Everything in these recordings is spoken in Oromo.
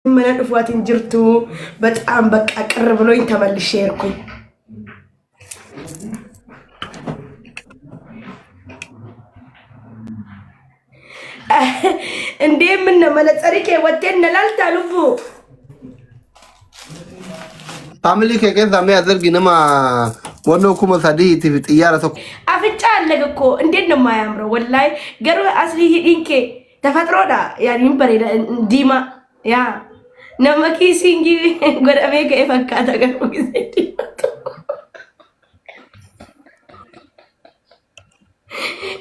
من الأفوات جرتو بتأم بك أقرب له أنت مال الشيركم إندي منا مال تريكة وتنا لا تعلفو family كيف ثامي أزر جنما ونو كم ثدي في تيارة أفتح لكو إندي نما يامرو والله قالوا أصلي إنك تفترة دا يعني بريد ديما يا نما كيسينجي قد أمي كيف كاتا قالوا كيسينجي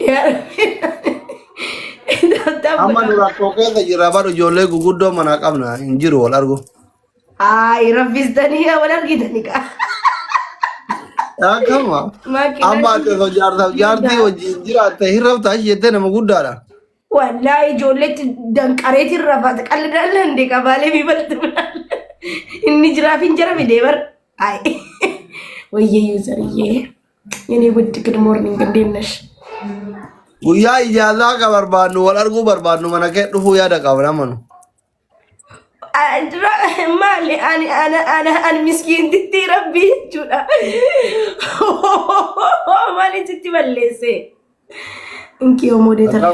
يا أما نلا كوكي تجرا بارو جولة غودو منا كامنا إنجيرو والأرجو ay رفيستني ولا رجيتني كا يا كما أما كذا جارتي وجيرا تهيرو تاش يتنا مغودارا والله جولت دنقريتي الرفات قال دالن دي كبالي بيبلت إني جرافين جرافي ديبر ay ويه يوزر يه يعني ود good morning قديمنش guyyaa ijaasaa ka barbaannu wal arguu barbaannu mana kee dhufuu yaada qabna manu مالي أنا مسكين تتي ربي جودا مالي تتي بلسه إنكي أمودي ترى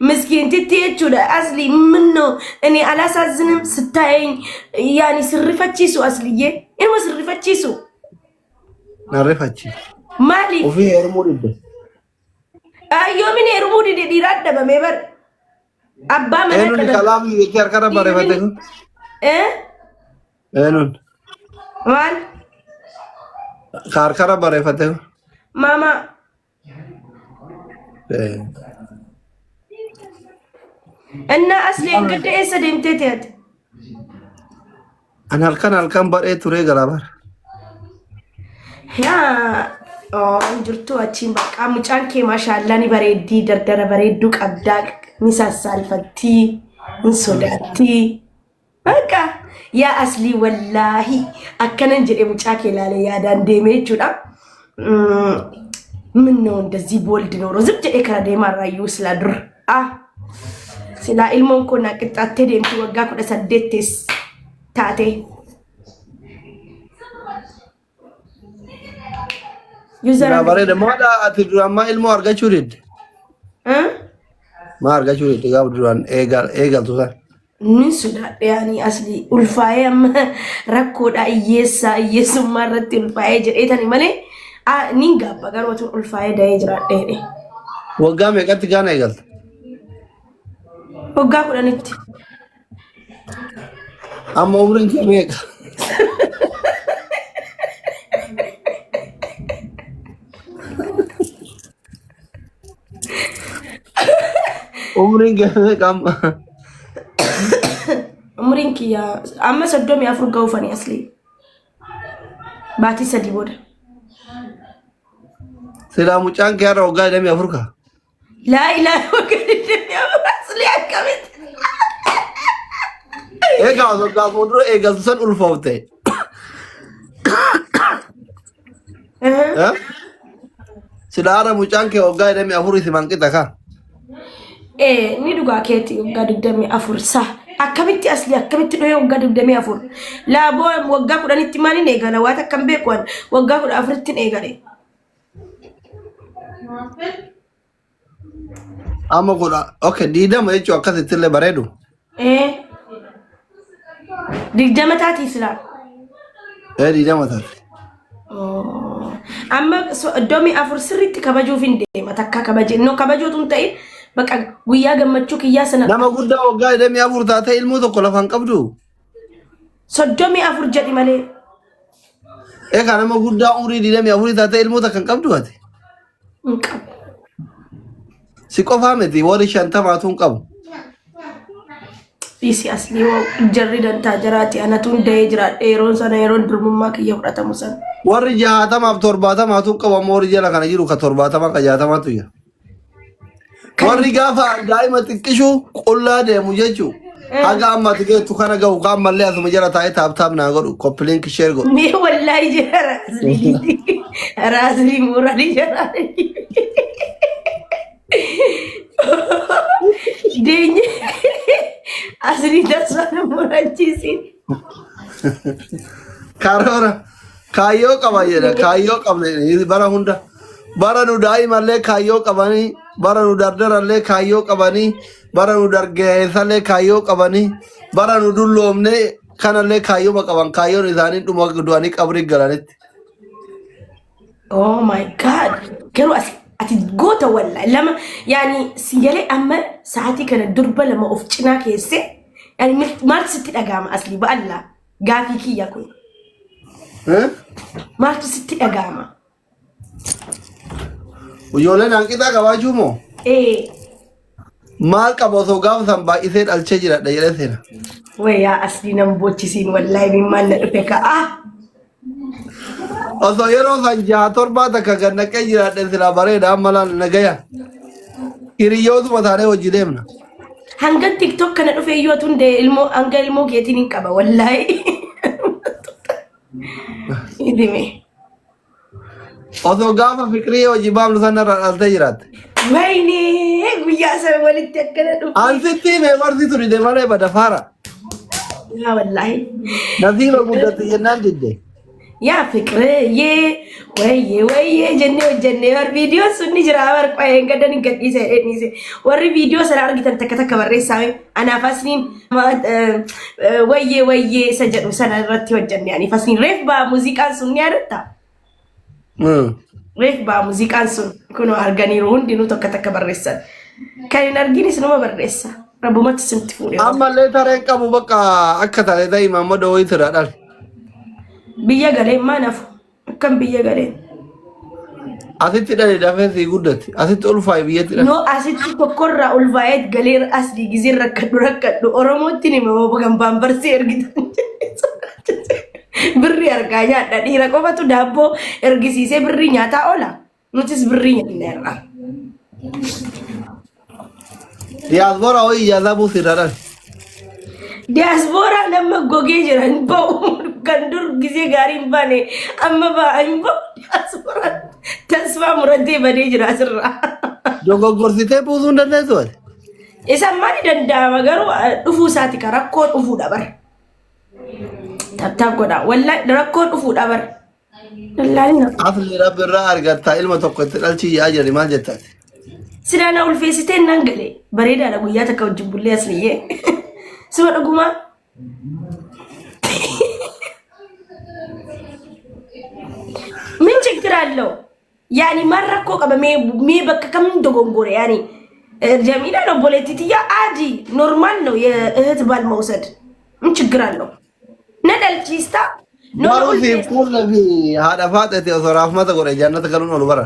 مسكين تتي جودا أصلي منه إني على أساس زنم ستاين يعني سرفت شيسو أصليه إنه سرفت شيسو نعرفها مالي وفي هرموني يومين هرموني دي راد دبا ميبر أبا من إنه الكلام يكير كنا بعرفته إنه وان كار كنا بعرفته ماما أنا أصلي قد إيه سديم تيت أنا هالكان بري توري غلابر يا جرتو أتشين بقى مجان كي ما شاء الله نبريدي دردرة بريدوك أبداك نساس الفتي نسوداتي بقى يا أصلي والله أكنن جري مجاكي لالي يا دان ديمي جودا منو ndezi bold no rozib je kara de mara yusla dur sila ilmon ko na kitate de mti wagga ko da sadetes tate user na bare da mada atidu amma ilmu arga churid ma arga churid ga duran egal to sa nin suda yani asli ulfayam rakko da yesa yesum marati ulfaye je etani male ninga bagar wato ulfaye da yajra dede wagga me katti gana egal wagga ko da nitti amma umrin ke me umrin ke kam umrin ki ya amma saddo mi afur gawfani asli bati sadi boda sila mucaan ke ara wagga demi afurka la ilaha illallah asli akamit ega wagga modro ega san ulfawte sila ara mucaan ke wagga demi afuri siman kita ka ni duga keti wagga demi afur sa akamitti asli akamitti do wagga demi afur la bo wagga ko danitti mani ne gala wata kambe kon wagga ko afurtin e gale amma ko okay dida mai cewa kasa tille baredo digda matati sila dida matati amma domi afur sirritti kabaju finde matakka kabaje no kabaju tun tay baka guya gammachu kiya sana nama gudda wagga demi afur ta ta ilmu to kola fan qabdu so domi afur jadi male kana ma gudda uri dida mi afur ta ta ilmu ta kan qabdu ati si qofa meti wori shanta matun qabu isi asli wo jarridan tajarati anatun dejra eron sana eron durmumma kiya fudata musan wori jahata ma torbata matun qabu mori jala kana jiru ka torbata ma ka jahata ma tuya wori gafa daima tikishu qulla de mujechu aga amma tige tu kana ga ga malle azuma jara ta ita tab na godu link share go me wallahi jara rasli murali jara denye asli tasana murachisin. Karoora kaayyoo qaba jedha kaayyoo qabne bara hunda bara nu daa'imallee kaayyoo qabanii bara nu dardarallee kaayyoo qabanii bara nu dargaggeessallee kaayyoo qabanii bara nu dulloomne kanallee kaayyoo qaban kaayyoon isaanii dhuma du'anii qabrii galanitti. Oh my god. Garuu ati goota walla lama yani siyalee amma sa'aatii kana durba lama of cinaa keesse yani maal sitti dhagahama asli ba'alla gaafii kiyya kun. Maaltu sitti dhagahama? Ijoolleen hanqitaa qabaachuu moo? Maal qaba osoo gaafa san baay'isee dhalchee jiradha jedhee seena. Wayyaa asli nan bochisiin wallaahi mimmaan na dhufe ka'a. Osoo yeroo san 6-7 takka gannaqee jiraadhe silaa bareeda amma laan nagaya. Hiriyootuma taanee hojii deemna. Hanga TikTok kana dhufe iyyoo tunde ilmoo hanga ilmoo keetiin hin qaba wallaahi. Idime. Osoo gaafa fikirii hojii baamnu sanarra dhaltee jiraatte. Wayne guyyaa sana walitti akkana dhufe. Ansitti mee barsiisu dide malee bada faara. Yaa wallaahi. Nasiiba guddatti jennaan didde. Yaa fiqiree wayye jennee war viidiyoo sunni jira war qo'ee gadan gadhiise edhiise warri viidiyoo sana argitan takka takka barreessaame anaaf asniin wayye isa jedhu sana irratti hojjenne aniif asniin reef baa muuziqaan sun ni yaadatta. Reef baa muuziqaan sun kunoo arganiiru hundinuu tokko takka barreessan kan hin arginis numa barreessa rabbumatti sinti fuudhe. Ammallee tareen qabu bakka akka talee ta'e Maammoo Wayitiidha dhal. Biyya galeen maa nafu akkam biyya galeen. Asitti dhale dafee sii guddatti asitti ulfaa'e biyyatti dhale. No asitti tokkorraa ulfaa'eet galee asii gizee rakkadhu Oromootti nima gambaan barsee ergitan. Birri argaa nyaadha dhiira qofatu daabboo ergisiisee birri nyaataa oola nutis birri nyaanneerra. Diyaaspoora wayii ijaasaa buusiirra dhale. Diyaaspoora nama gogee jiran ba'u kan dur gizee gaariin baane amma ba'an ba'u diyaaspoora tasfaa murattee badee jira asirraa. Dogoggorsitee buusuu hin dandeessu ati? Isaan maali danda'ama garuu dhufuu isaati ka rakkoon dhufuu dhabar. Tabtaab godha wallaahi rakkoon dhufuu dhabar. Asli rabbirraa argatta ilma tokko itti dhalchii yaa jedhi maal jettaati? Sidaana ulfeessitee nan galee bareedaadha guyyaa takka wajjin bullee asliyyee. Suma dhugumaa. Min ችግር አለው ያኒ ማራኮ ቀበ ሜ በቃ ከምን ደጎንጎረ ያኒ ጀሚላ ነው ፖለቲቲያ አዲ ኖርማል ነው የእህት ባል መውሰድ ምን ችግር አለው ነደልቺስታ ማሩ ኩል ፊ ሀዳፋት እቲ ሶራፍማተ ጎረ ጃነት ከሉ ነው በራ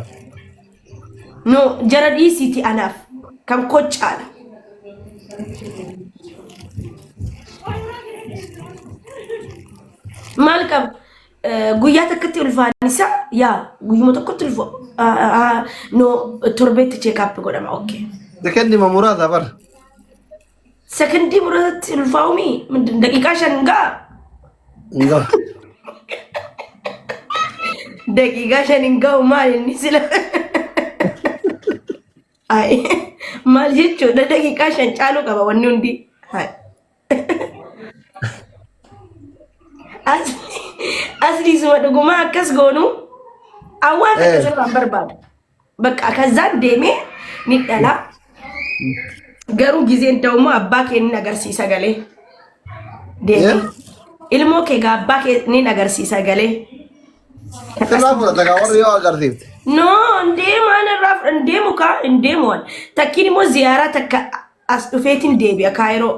ኖ ጀረዲ ሲቲ አናፍ ከም ኮጫላ ማልቀም ጉያ ተከቴ ulfaanisa ያ ጉይሞ ተከቴ ulfo no torbeet check up godama okay sekendi mamurata bar sekendi murat ulfaumi ምንድን ደቂቃ ሸንጋ ደቂቃ ሸንጋው ማልኒ ስለ አይ ማል jecho ደቂቃ ሸንጫሉ ቀባ ወኒ እንዲ አይ asli suma dhuguma akkas goonu awwaan akka sirraan barbaadu bakka kazzaan deemee ni dhala garuu gizeen ta'ummoo abbaa kee ni agarsiisa galee deemee ilmoo kee gaa abbaa kee ni agarsiisa galee sirraa fudhata gaa warri yoo agarsiifte no ndeemaan irraa ndeemu kaa ndeemuwan takkiin immoo ziyaaraa takka as dhufeetiin deebi'a kaayiroo